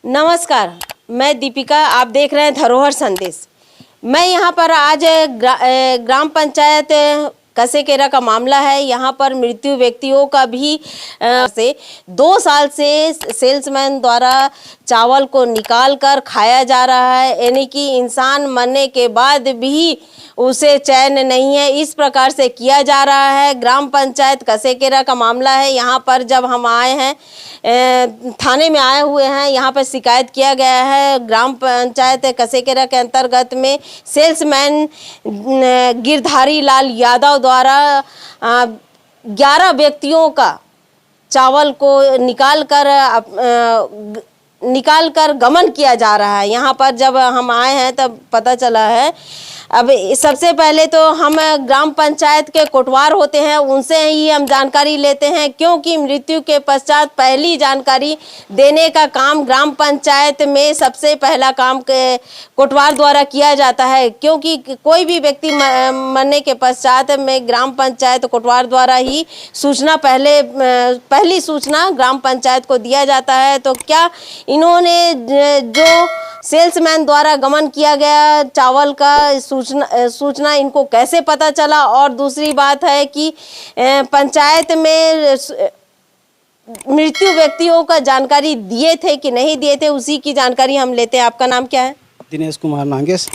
नमस्कार, मैं दीपिका। आप देख रहे हैं धरोहर संदेश। मैं यहाँ पर आज ग्राम पंचायत कसेकेरा का मामला है। यहाँ पर मृत्यु व्यक्तियों का भी से 2 साल से सेल्समैन द्वारा चावल को निकाल कर खाया जा रहा है, यानी कि इंसान मरने के बाद भी उसे चैन नहीं है, इस प्रकार से किया जा रहा है। ग्राम पंचायत कसेकेरा का मामला है। यहाँ पर जब हम आए हैं, थाने में आए हुए हैं, यहाँ पर शिकायत किया गया है। ग्राम पंचायत कसेकेरा के अंतर्गत में सेल्समैन गिरधारी लाल यादव द्वारा 11 व्यक्तियों का चावल को निकाल कर गमन किया जा रहा है। यहाँ पर जब हम आए हैं तब पता चला है। अब सबसे पहले तो हम ग्राम पंचायत के कोटवार होते हैं, उनसे ही हम जानकारी लेते हैं, क्योंकि मृत्यु के पश्चात पहली जानकारी देने का काम ग्राम पंचायत में सबसे पहला काम कोटवार द्वारा किया जाता है। क्योंकि कोई भी व्यक्ति मरने के पश्चात में ग्राम पंचायत कोटवार द्वारा ही पहली सूचना ग्राम पंचायत को दिया जाता है। तो क्या इन्होंने जो सेल्समैन द्वारा गमन किया गया चावल का सूचना इनको कैसे पता चला, और दूसरी बात है कि पंचायत में मृत्यु व्यक्तियों का जानकारी दिए थे कि नहीं दिए थे, उसी की जानकारी हम लेते हैं। आपका नाम क्या है? दिनेश कुमार नागेश,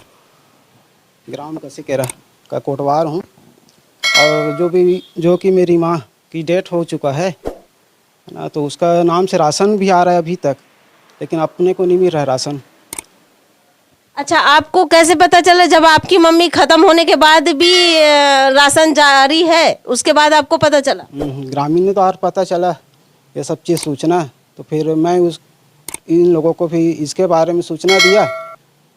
ग्राम कसेकेरा का कोटवार हूँ। और जो कि मेरी माँ की डेथ हो चुका है ना, तो उसका नाम से राशन भी आ रहा है अभी तक, लेकिन अपने को नहीं मिल रहा है राशन। अच्छा, आपको कैसे पता चला जब आपकी मम्मी खत्म होने के बाद भी राशन जारी है, उसके बाद आपको पता चला? ग्रामीण ने तो और पता चला ये सब चीज़ सूचना, तो फिर मैं इन लोगों को भी इसके बारे में सूचना दिया।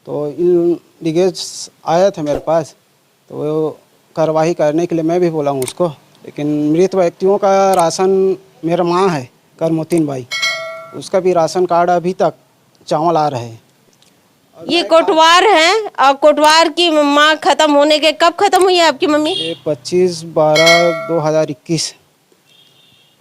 तो इन लिगेज आया था मेरे पास, तो वो कार्रवाई करने के लिए मैं भी बोला हूँ उसको। लेकिन मृत व्यक्तियों का राशन, मेरा माँ है करमोतीन बाई, उसका भी राशन कार्ड अभी तक चावल आ रहे हैं। ये कोटवार हैं, और कोटवार की माँ खत्म होने के कब खत्म हुई है आपकी मम्मी? 25/12/2021।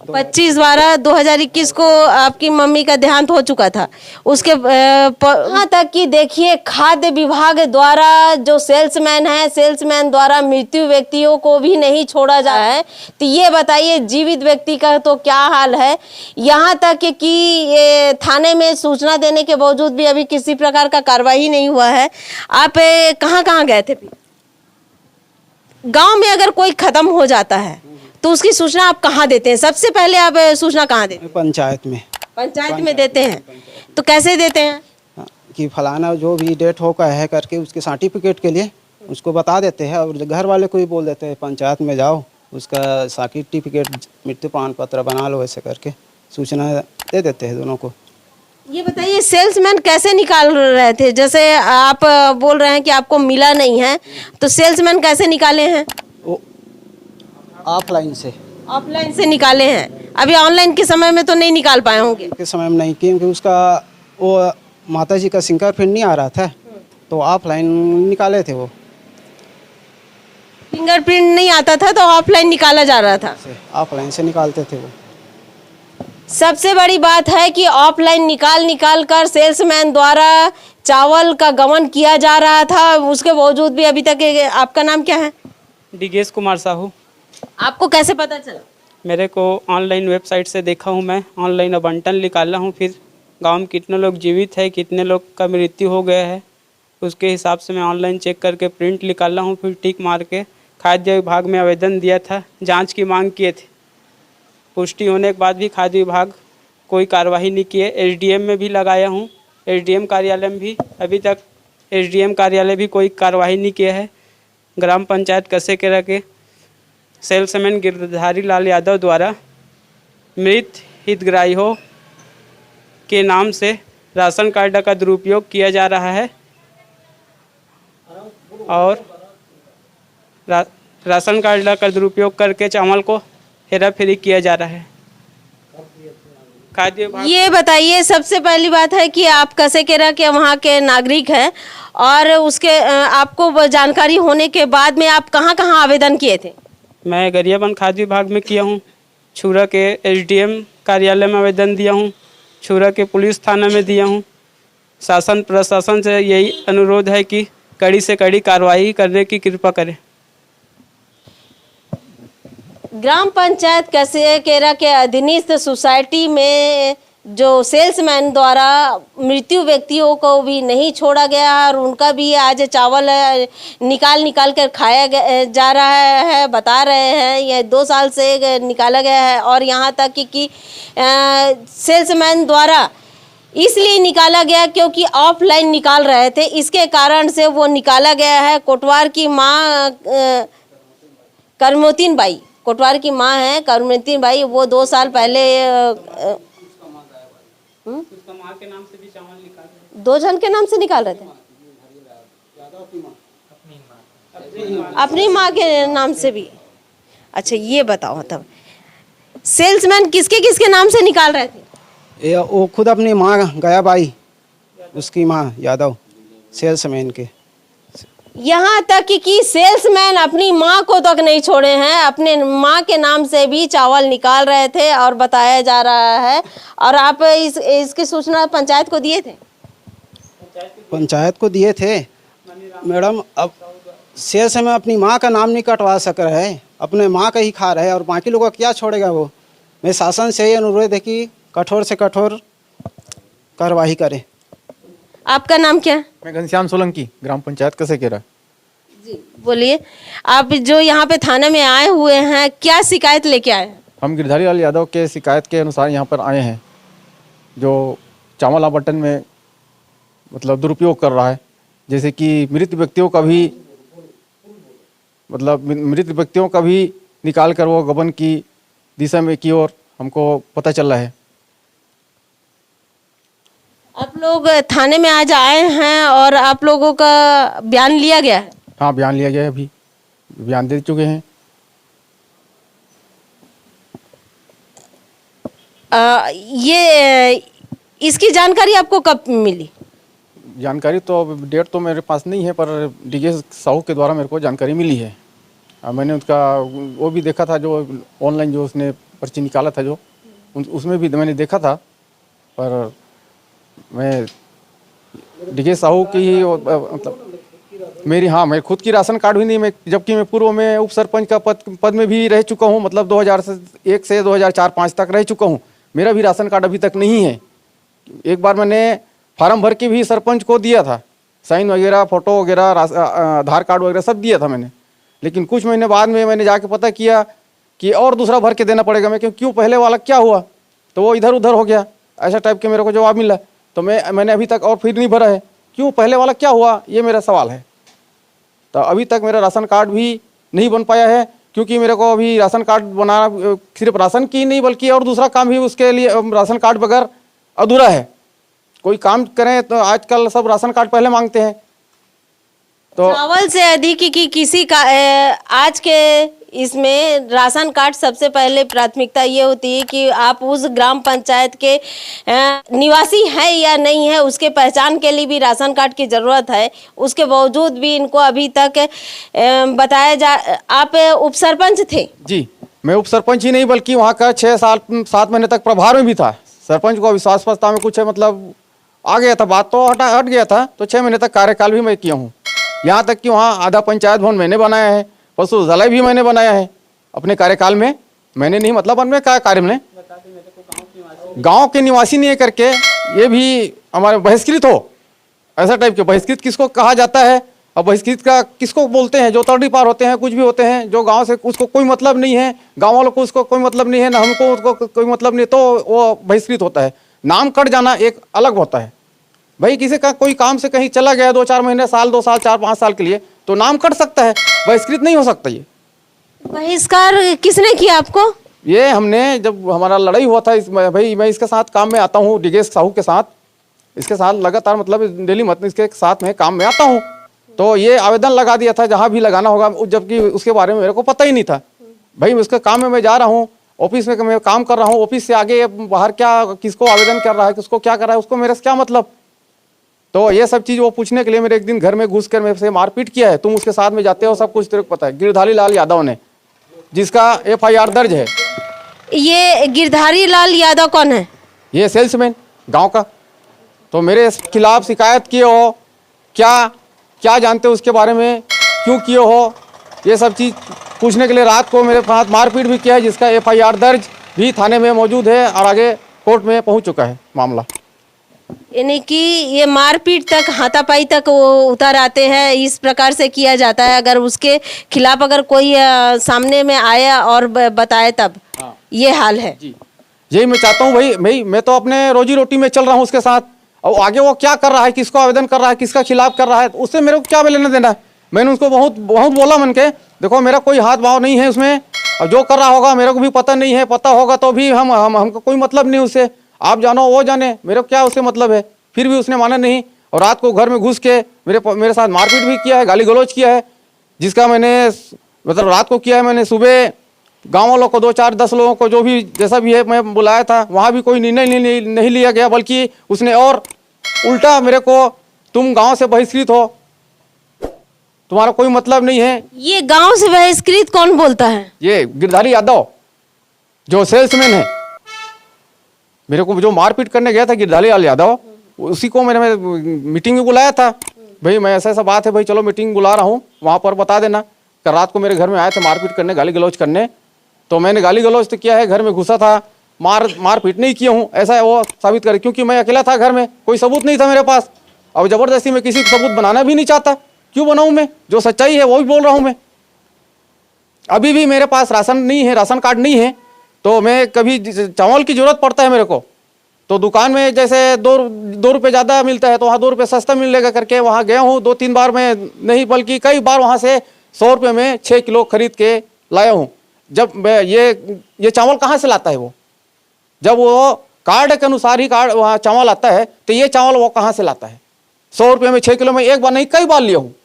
25/12/2021 को आपकी मम्मी का देहांत हो चुका था। उसके यहाँ तक कि देखिए, खाद्य विभाग द्वारा जो सेल्समैन द्वारा मृत्यु व्यक्तियों को भी नहीं छोड़ा जा रहा है। तो ये बताइए, जीवित व्यक्ति का तो क्या हाल है? यहाँ तक कि ये थाने में सूचना देने के बावजूद भी अभी किसी प्रकार का कार्रवाई नहीं हुआ है। आप कहाँ गए थे? गाँव में अगर कोई खत्म हो जाता है तो उसकी सूचना आप कहाँ देते हैं? सबसे पहले आप सूचना कहाँ देते हैं? पंचायत में देते हैं। तो कैसे देते हैं? कि फलाना जो भी डेट हो का है करके उसके सर्टिफिकेट के लिए उसको बता देते हैं, और घर वाले को ही बोल देते हैं पंचायत में जाओ, उसका सर्टिफिकेट मृत्यु प्रमाण पत्र बना लो, ऐसे करके सूचना दे देते हैं दोनों को। ये बताइए, सेल्समैन कैसे निकाल रहे थे? जैसे आप बोल रहे हैं कि आपको मिला नहीं है, तो सेल्समैन कैसे निकाले हैं? ऑफलाइन से निकाले हैं। अभी ऑनलाइन के समय में तो नहीं निकाल पाए होंगे। के समय में नहीं, क्योंकि उसका वो माता जी का फिंगरप्रिंट नहीं आ रहा था, तो ऑफलाइन निकाले थे। वो फिंगरप्रिंट नहीं आता था तो ऑफलाइन निकाला जा रहा था। ऑफलाइन से निकालते थे वो। सबसे बड़ी बात है कि ऑफलाइन निकाल कर सेल्समैन द्वारा चावल का गमन किया जा रहा था, उसके बावजूद भी अभी तक। आपका नाम क्या है? दिनेश कुमार साहू। आपको कैसे पता चला? मेरे को ऑनलाइन वेबसाइट से देखा हूँ, मैं ऑनलाइन आवंटन निकाला हूँ, फिर गांव में कितने लोग जीवित है, कितने लोग का मृत्यु हो गया है, उसके हिसाब से मैं ऑनलाइन चेक करके प्रिंट निकाला हूँ, फिर टिक मार के खाद्य विभाग में आवेदन दिया था, जांच की मांग किए थे। पुष्टि होने के बाद भी खाद्य विभाग कोई कार्रवाई नहीं किए। एसडीएम में भी लगाया हूँ, एसडीएम कार्यालय में भी अभी तक एसडीएम कार्यालय भी कोई कार्रवाई नहीं किया है। ग्राम पंचायत कसेकेरा के सेल्समैन गिरधारी लाल यादव द्वारा मृत हितग्राहियों के नाम से राशन कार्ड का दुरुपयोग किया जा रहा है, और राशन कार्ड का दुरुपयोग करके चावल को हेराफेरी किया जा रहा है। खाद्य विभाग। ये बताइए, सबसे पहली बात है कि आप कसेकेरा के वहाँ के नागरिक हैं, और उसके आपको जानकारी होने के बाद में आप कहाँ आवेदन किए थे? मैं गरियाबंद खाद्य विभाग में किया हूँ, छुरा के एसडीएम कार्यालय में आवेदन दिया हूँ, छुरा के पुलिस थाना में दिया हूँ, शासन प्रशासन से यही अनुरोध है कि कड़ी से कड़ी कार्रवाई करने की कृपा करें। ग्राम पंचायत कसेकेरा के अधीनस्थ सोसाइटी में जो सेल्समैन द्वारा मृत्यु व्यक्तियों को भी नहीं छोड़ा गया और उनका भी आज चावल निकाल कर खाया जा रहा है। बता रहे हैं यह 2 साल से निकाला गया है और यहाँ तक कि सेल्समैन द्वारा इसलिए निकाला गया क्योंकि ऑफलाइन निकाल रहे थे, इसके कारण से वो निकाला गया है। कोटवार की माँ करमोतीन बाई, कोटवार की माँ है करमोतीन बाई, वो 2 साल पहले माँ के नाम से भी चावल निकाल रहे 2 जन के नाम से निकाल रहे थे, अपनी माँ के नाम से भी। अच्छा ये बताओ तब सेल्समैन किसके किसके नाम से निकाल रहे थे? ये वो खुद अपनी माँ गया बाई, उसकी माँ यादव सेल्समैन के। यहाँ तक कि सेल्समैन अपनी माँ को तक नहीं छोड़े हैं, अपने माँ के नाम से भी चावल निकाल रहे थे और बताया जा रहा है। और आप इसकी सूचना पंचायत को दिए थे? पंचायत को दिए थे मैडम। अब सेल्स में अपनी माँ का नाम नहीं कटवा सक रहे हैं, अपने माँ का ही खा रहे हैं और बाकी लोगों को क्या छोड़ेगा वो। मैं शासन से ये अनुरोध है कि कठोर से कठोर कार्रवाई करे। आपका नाम क्या है? मैं घनश्याम सोलंकी, ग्राम पंचायत कसेकेरा। जी बोलिए, आप जो यहाँ पे थाने में आए हुए हैं क्या शिकायत लेके आए हैं? हम गिरधारी लाल यादव के शिकायत के अनुसार यहाँ पर आए हैं, जो चावल आवंटन में मतलब दुरुपयोग कर रहा है। जैसे कि मृत व्यक्तियों का भी निकाल कर वो गबन की दिशा में की ओर हमको पता चल रहा है। आप लोग थाने में आज आए हैं और आप लोगों का बयान लिया गया है? हाँ बयान लिया गया है, अभी बयान दे चुके हैं। ये इसकी जानकारी आपको कब मिली? जानकारी तो डेट तो मेरे पास नहीं है, पर डीजे साहू के द्वारा मेरे को जानकारी मिली है। मैंने उसका वो भी देखा था, जो ऑनलाइन जो उसने पर्ची निकाला था, जो उसमें भी मैंने देखा था। पर मैं डीजे साहू की ही मतलब मैं खुद की राशन कार्ड भी नहीं, मैं जबकि मैं पूर्व में उप सरपंच का पद में भी रह चुका हूँ, मतलब 2001 से 2004-05 तक रह चुका हूँ। मेरा भी राशन कार्ड अभी तक नहीं है। एक बार मैंने फार्म भर के भी सरपंच को दिया था, साइन वगैरह, फोटो वगैरह, आधार कार्ड वगैरह सब दिया था मैंने। लेकिन कुछ महीने बाद में मैंने जाके पता किया कि और दूसरा भर के देना पड़ेगा। मैं क्यों पहले वाला क्या हुआ, तो वो इधर उधर हो गया, ऐसा टाइप के मेरे को जवाब मिला। तो मैंने अभी तक और फिर नहीं भरा है। क्यों पहले वाला क्या हुआ, ये मेरा सवाल है। तो अभी तक मेरा राशन कार्ड भी नहीं बन पाया है, क्योंकि मेरे को अभी राशन कार्ड बनाना सिर्फ राशन की नहीं बल्कि और दूसरा काम भी उसके लिए राशन कार्ड बगैर अधूरा है। कोई काम करें तो आजकल सब राशन कार्ड पहले मांगते हैं। तो चावल से अधिक की किसी का आज के इसमें राशन कार्ड सबसे पहले प्राथमिकता ये होती है कि आप उस ग्राम पंचायत के निवासी हैं या नहीं है, उसके पहचान के लिए भी राशन कार्ड की ज़रूरत है। उसके बावजूद भी इनको अभी तक बताया जा। आप उप सरपंच थे? जी, मैं उप सरपंच ही नहीं बल्कि वहाँ का 6-7 महीने तक प्रभार में भी था। सरपंच को विश्वास प्रस्ताव में कुछ मतलब आ गया था, बात तो हट गया था, तो 6 महीने तक कार्यकाल भी मैं किया हूँ। यहाँ तक कि वहाँ आधा पंचायत भवन मैंने बनाया है, पशुशाला भी मैंने बनाया है अपने कार्यकाल में। मैंने नहीं मतलब अन्य क्या कार्य में गांव के निवासी नहीं करके ये भी हमारे बहिष्कृत हो, ऐसा टाइप के। बहिष्कृत किसको कहा जाता है और बहिष्कृत का किसको बोलते हैं? जो तर्डी पार होते हैं, कुछ भी होते हैं, जो गांव से उसको कोई मतलब नहीं है, गांव वालों को उसको कोई मतलब नहीं है, ना हमको उसको कोई मतलब नहीं, तो वो बहिष्कृत होता है। नाम कट जाना एक अलग होता है। भाई किसी का कोई काम से कहीं चला गया 2-4 महीने, साल 2 साल 4-5 साल के लिए, तो नाम कट सकता है, बहिष्कृत नहीं हो सकता। ये बहिष्कार किसने किया आपको? ये हमने जब हमारा लड़ाई हुआ था भाई मैं इसके साथ काम में आता हूँ, डीजे साहू के साथ, इसके साथ लगातार मतलब डेली मतलब इसके साथ में काम में आता हूँ। तो ये आवेदन लगा दिया था जहाँ भी लगाना होगा, जबकि उसके बारे में मेरे को पता ही नहीं था। भाई उसके काम में मैं जा रहा हूँ, ऑफिस में मैं काम कर रहा हूँ, ऑफिस से आगे बाहर क्या किसको आवेदन कर रहा है, किसको क्या कर रहा है, उसको मेरे से क्या मतलब। तो ये सब चीज़ वो पूछने के लिए मेरे एक दिन घर में घुस कर मेरे से मारपीट किया है। तुम उसके साथ में जाते हो, सब कुछ तेरे को पता है। गिरधारी लाल यादव ने, जिसका FIR दर्ज है। ये गिरधारी लाल यादव कौन है? ये सेल्समैन गांव का। तो मेरे खिलाफ शिकायत किए हो, क्या जानते हो उसके बारे में, क्यों किए हो, ये सब चीज़ पूछने के लिए रात को मेरे साथ मारपीट भी किया है, जिसका FIR दर्ज भी थाने में मौजूद है और आगे कोर्ट में पहुंच चुका है मामला। यानी कि ये मारपीट तक, हाथापाई तक वो उतर आते हैं, इस प्रकार से किया जाता है। अगर उसके खिलाफ अगर कोई सामने में आया और बताए तब ये हाल है। जी, यही मैं चाहता हूँ भाई, मैं तो अपने रोजी रोटी में चल रहा हूँ उसके साथ, और आगे वो क्या कर रहा है, किसको आवेदन कर रहा है, किसका खिलाफ कर रहा है, उससे मेरे को क्या लेना देना है। मैंने उसको बहुत बोला मन के, देखो मेरा कोई हाथ भाव नहीं है उसमें, और जो कर रहा होगा मेरे को भी पता नहीं है, पता होगा तो भी हमको कोई मतलब नहीं उससे, आप जानो वो जाने, मेरे को क्या उससे मतलब है। फिर भी उसने माना नहीं, और रात को घर में घुस के मेरे साथ मारपीट भी किया है, गाली गलौज किया है, जिसका मैंने मतलब रात को किया है। मैंने सुबह गाँव वालों को 2 4 10 लोगों को जो भी जैसा भी है मैं बुलाया था, वहाँ भी कोई निर्णय नहीं लिया गया, बल्कि उसने और उल्टा मेरे को, तुम गाँव से बहिष्कृत हो, तुम्हारा कोई मतलब नहीं है। ये गांव से बहिष्कृत कौन बोलता है? ये गिरधारी यादव जो सेल्समैन है, मेरे को जो मारपीट करने गया था गिरधारी लाल यादव, उसी को मैंने मीटिंग में बुलाया था। भाई मैं ऐसा बात है भाई, चलो मीटिंग बुला रहा हूँ, वहाँ पर बता देना। कल रात को मेरे घर में आए थे मारपीट करने, गाली गलौज करने, तो मैंने गाली गलौज तो किया है, घर में घुसा था, मारपीट नहीं किया हूँ, ऐसा वो साबित करे, क्योंकि मैं अकेला था घर में, कोई सबूत नहीं था मेरे पास। अब जबरदस्ती मैं किसी को सबूत बनाना भी नहीं चाहता, क्यों बनाऊँ मैं, जो सच्चाई है वो भी बोल रहा हूँ मैं। अभी भी मेरे पास राशन नहीं है, राशन कार्ड नहीं है, तो मैं कभी चावल की जरूरत पड़ता है मेरे को, तो दुकान में जैसे 2 रुपये ज़्यादा मिलता है तो वहाँ 2 रुपये सस्ता मिलेगा करके वहाँ गया हूँ 2-3 बार, मैं नहीं बल्कि कई बार वहाँ से 100 रुपये में 6 किलो खरीद के लाया हूँ। जब मैं ये चावल कहाँ से लाता है वो, जब वो कार्ड के अनुसार ही कार्ड वहाँ चावल आता है, तो ये चावल वो कहाँ से लाता है? 100 रुपये में 6 किलो में एक बार नहीं कई बार लिया हूँ।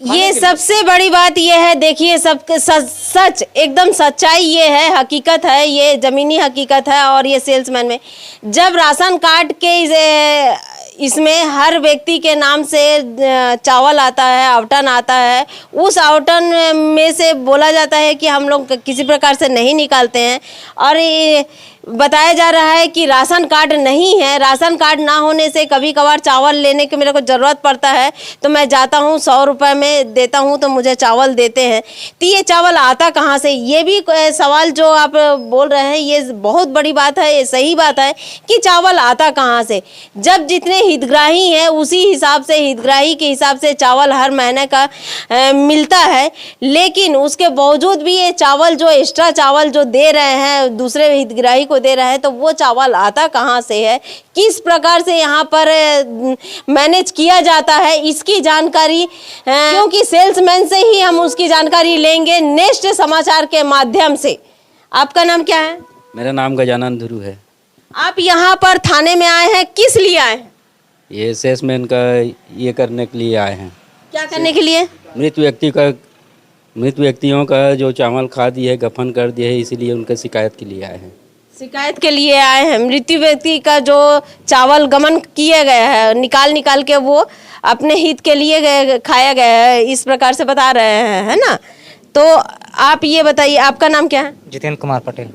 ये सबसे बड़ी बात ये है, देखिए सब सच एकदम सच्चाई ये है, हकीकत है, ये जमीनी हकीकत है। और ये सेल्समैन में जब राशन कार्ड के इसमें हर व्यक्ति के नाम से चावल आता है, आवटन आता है, उस आवटन में से बोला जाता है कि हम लोग किसी प्रकार से नहीं निकालते हैं, और ये बताया जा रहा है कि राशन कार्ड नहीं है। राशन कार्ड ना होने से कभी कभार चावल लेने की मेरे को ज़रूरत पड़ता है, तो मैं जाता हूँ 100 रुपये में देता हूँ तो मुझे चावल देते हैं। तो ये चावल आता कहाँ से? ये भी सवाल जो आप बोल रहे हैं ये बहुत बड़ी बात है, ये सही बात है कि चावल आता कहाँ से। जब जितने हितग्राही हैं उसी हिसाब से, हितग्राही के हिसाब से चावल हर महीने का मिलता है, लेकिन उसके बावजूद भी ये चावल जो एक्स्ट्रा चावल जो दे रहे हैं दूसरे हितग्राही को दे रहा है, तो वो चावल आता कहाँ से है, किस प्रकार से यहाँ पर मैनेज किया जाता है, इसकी जानकारी क्योंकि सेल्समैन से ही हम उसकी जानकारी लेंगे नेक्स्ट समाचार के माध्यम से। आपका नाम क्या है? मेरा नाम गजानन धुरू है। आप यहाँ पर थाने में आए हैं, किस लिए आए हैं? ये सेल्समैन का ये करने के लिए आए हैं। क्या करने के लिए? मृत व्यक्तियों का जो चावल खा दिए है, गफन कर दिए है, इसीलिए उनका शिकायत के लिए आए हैं। शिकायत के लिए आए हैं। मृत्यु व्यक्ति का जो चावल गमन किया गया है, निकाल के वो अपने हित के लिए खाया गया है, इस प्रकार से बता रहे हैं, है ना? तो आप ये बताइए, आपका नाम क्या है? जितेंद्र कुमार पटेल।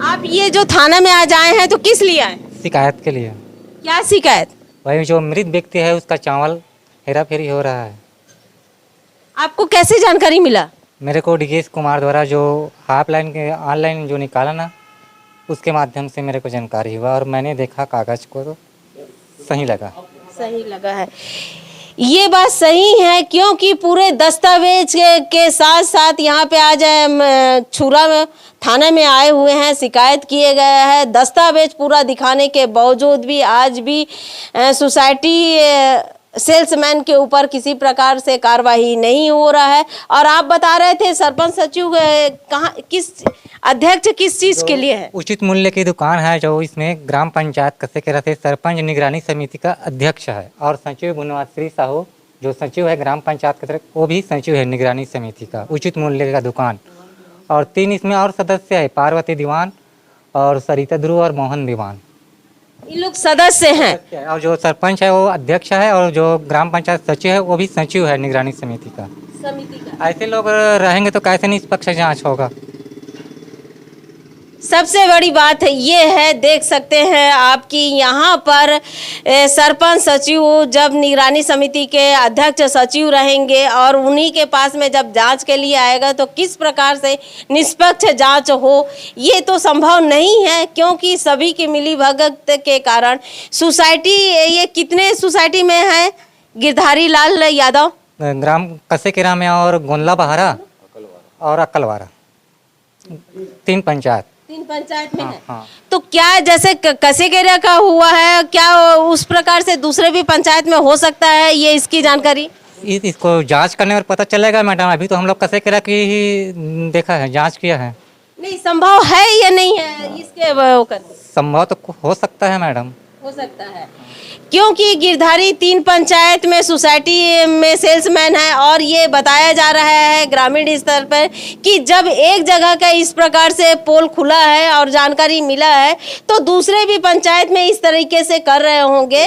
आप ये जो थाना में आज आए हैं तो किस लिए आए? शिकायत के लिए। क्या शिकायत? वही जो मृत व्यक्ति है उसका चावल हेरा फेरी हो रहा है। आपको कैसे जानकारी मिला? मेरे को डीएस कुमार द्वारा जो ऑफलाइन के ऑनलाइन जो निकाला ना, उसके माध्यम से मेरे को जानकारी हुआ और मैंने देखा कागज को तो सही लगा। सही लगा है, ये बात सही है, क्योंकि पूरे दस्तावेज के साथ साथ यहाँ पे आज छुरा में थाने में आए हुए हैं, शिकायत किए गए हैं। दस्तावेज पूरा दिखाने के बावजूद भी आज भी सोसाइटी सेल्समैन के ऊपर किसी प्रकार से कार्रवाई नहीं हो रहा है। और आप बता रहे थे सरपंच सचिव कहाँ, किस अध्यक्ष किस चीज के लिए है? उचित मूल्य की दुकान है जो इसमें ग्राम पंचायत कसेकेरा से सरपंच निगरानी समिति का अध्यक्ष है, और सचिव गुणवंतश्री साहू जो सचिव है ग्राम पंचायत कसेकेरा, वो भी सचिव है निगरानी समिति का। उचित मूल्य का दुकान, और 3 इसमें और सदस्य है, पार्वती दीवान और सरिता ध्रुव और मोहन दीवान, ये लोग सदस्य हैं। और जो सरपंच है वो अध्यक्ष है, और जो ग्राम पंचायत सचिव है वो भी सचिव है निगरानी समिति का। ऐसे लोग रहेंगे तो कैसे निष्पक्ष जांच होगा? सबसे बड़ी बात ये है, देख सकते हैं आपकी यहाँ पर सरपंच सचिव जब निगरानी समिति के अध्यक्ष सचिव रहेंगे और उन्हीं के पास में जब जांच के लिए आएगा तो किस प्रकार से निष्पक्ष जांच हो, ये तो संभव नहीं है, क्योंकि सभी की मिलीभगत के कारण सोसाइटी, ये कितने सोसाइटी में है गिरधारी लाल यादव? ग्राम कसेकेरा में और गोंदला बहारा और अक्कलवारा, 3 पंचायत। 3 पंचायत में है। हाँ। तो क्या जैसे कसेकेरा का हुआ है, क्या उस प्रकार से दूसरे भी पंचायत में हो सकता है, ये इसकी जानकारी? इसको जांच करने पर पता चलेगा मैडम, अभी तो हम लोग कसेकेरा की ही देखा है, जांच किया है। नहीं, संभव है या नहीं है इसके संभव तो हो सकता है मैडम, हो सकता है, क्योंकि गिरधारी 3 पंचायत में सोसाइटी में सेल्समैन है और ये बताया जा रहा है ग्रामीण स्तर पर कि जब एक जगह का इस प्रकार से पोल खुला है और जानकारी मिला है तो दूसरे भी पंचायत में इस तरीके से कर रहे होंगे।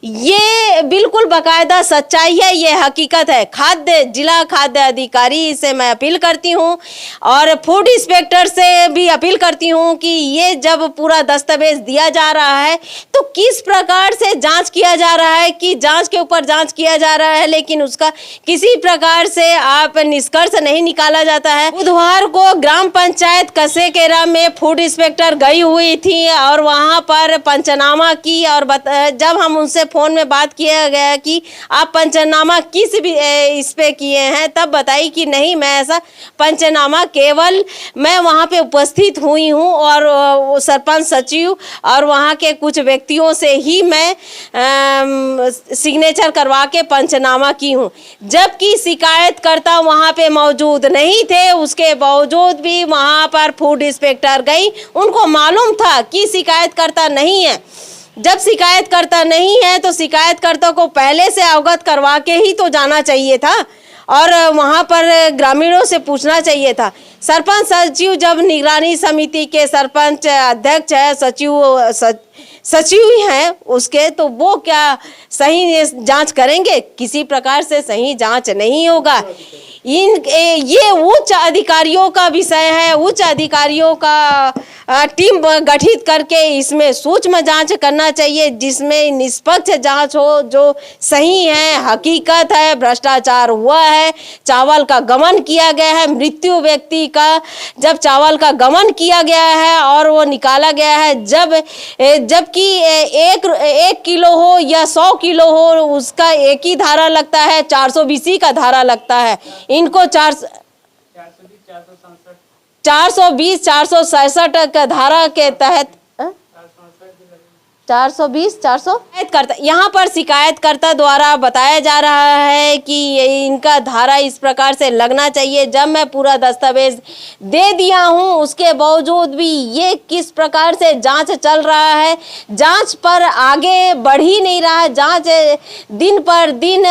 ये बिल्कुल बाकायदा सच्चाई है, ये हकीकत है। जिला खाद्य अधिकारी से मैं अपील करती हूँ और फूड इंस्पेक्टर से भी अपील करती हूँ कि ये जब पूरा दस्तावेज दिया जा रहा है तो किस प्रकार से जांच किया जा रहा है, कि जांच के ऊपर जांच किया जा रहा है, लेकिन उसका किसी प्रकार से आप निष्कर्ष नहीं निकाला जाता है। बुधवार को ग्राम पंचायत कसेकेरा में फूड इंस्पेक्टर गई हुई थी और वहां पर पंचनामा की, और जब हम उनसे फोन में बात किया गया कि आप पंचनामा किस इस पे किए हैं, तब बताई कि नहीं, मैं ऐसा पंचनामा केवल मैं वहां पे उपस्थित हुई हूं और सरपंच सचिव और वहां के कुछ व्यक्तियों से ही मैं सिग्नेचर करवा के पंचनामा की हूं, जबकि शिकायतकर्ता वहां पे मौजूद नहीं थे। उसके बावजूद भी वहां पर फूड इंस्पेक्टर गई, उनको मालूम था कि शिकायतकर्ता नहीं है। जब शिकायतकर्ता नहीं है तो शिकायतकर्ता को पहले से अवगत करवा के ही तो जाना चाहिए था और वहां पर ग्रामीणों से पूछना चाहिए था। सरपंच सचिव जब निगरानी समिति के सरपंच अध्यक्ष है, सचिव हैं उसके, तो वो क्या सही जांच करेंगे? किसी प्रकार से सही जांच नहीं होगा। ये उच्च अधिकारियों का विषय है, उच्च अधिकारियों का टीम गठित करके इसमें सूक्ष्म जांच करना चाहिए, जिसमें निष्पक्ष जांच हो, जो सही है, हकीकत है, भ्रष्टाचार हुआ है, चावल का गबन किया गया है, मृत्यु व्यक्ति का जब चावल का गबन किया गया है और वो निकाला गया है, जबकि 1 किलो हो या 100 किलो हो, उसका एक ही धारा लगता है, 420 का धारा लगता है। इनको 420 467 का धारा के तहत 420 400 यहाँ पर शिकायतकर्ता द्वारा बताया जा रहा है कि इनका धारा इस प्रकार से लगना चाहिए। जब मैं पूरा दस्तावेज दे दिया हूँ, उसके बावजूद भी ये किस प्रकार से जांच चल रहा है, जांच पर आगे बढ़ ही नहीं रहा है। जांच दिन पर दिन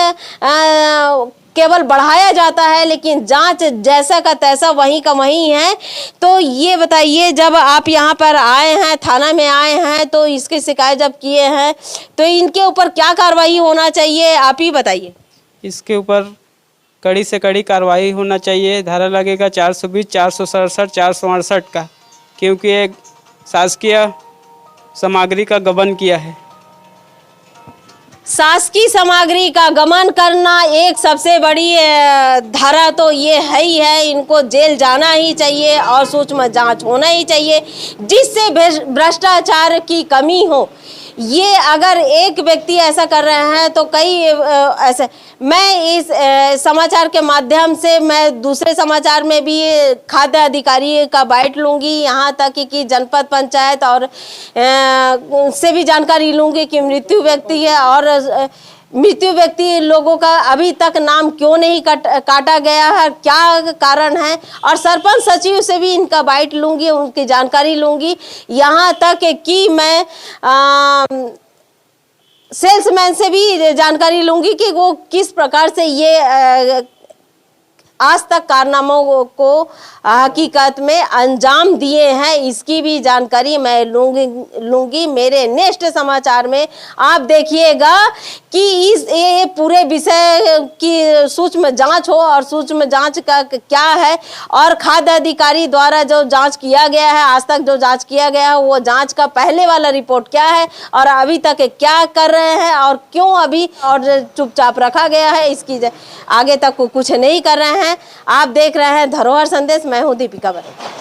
केवल बढ़ाया जाता है, लेकिन जांच जैसा का तैसा वहीं का वहीं है। तो ये बताइए, जब आप यहाँ पर आए हैं, थाना में आए हैं, तो इसकी शिकायत जब किए हैं तो इनके ऊपर क्या कार्रवाई होना चाहिए, आप ही बताइए। इसके ऊपर कड़ी से कड़ी कार्रवाई होना चाहिए। धारा लगेगा 420 467 468 का, क्योंकि एक शासकीय सामग्री का गबन किया है। शासकीय सामग्री का गमन करना एक सबसे बड़ी धारा तो ये है ही है। इनको जेल जाना ही चाहिए और सूक्ष्म जांच होना ही चाहिए, जिससे भ्रष्टाचार की कमी हो। ये अगर एक व्यक्ति ऐसा कर रहे हैं तो कई ऐसे। मैं इस समाचार के माध्यम से मैं दूसरे समाचार में भी खाद्य अधिकारी का बाइट लूंगी, यहाँ तक कि जनपद पंचायत और से भी जानकारी लूंगी कि मृत्यु व्यक्ति है और मृत्यु व्यक्ति लोगों का अभी तक नाम क्यों नहीं काटा गया है, क्या कारण है। और सरपंच सचिव से भी इनका बाइट लूंगी, उनकी जानकारी लूंगी, यहाँ तक कि मैं सेल्समैन से भी जानकारी लूंगी कि वो किस प्रकार से ये आज तक कारनामों को हकीकत में अंजाम दिए हैं, इसकी भी जानकारी मैं लूंगी मेरे नेक्स्ट समाचार में। आप देखिएगा कि ये पूरे विषय की सूक्ष्म जांच हो और सूक्ष्म जांच का क्या है और खाद्य अधिकारी द्वारा जो जांच किया गया है, आज तक जो जांच किया गया है, वो जांच का पहले वाला रिपोर्ट क्या है और अभी तक क्या कर रहे हैं और क्यों अभी और चुपचाप रखा गया है, इसकी आगे तक कुछ नहीं कर रहे हैं। आप देख रहे हैं धरोहर संदेश, मैं हूं दीपिका बरे।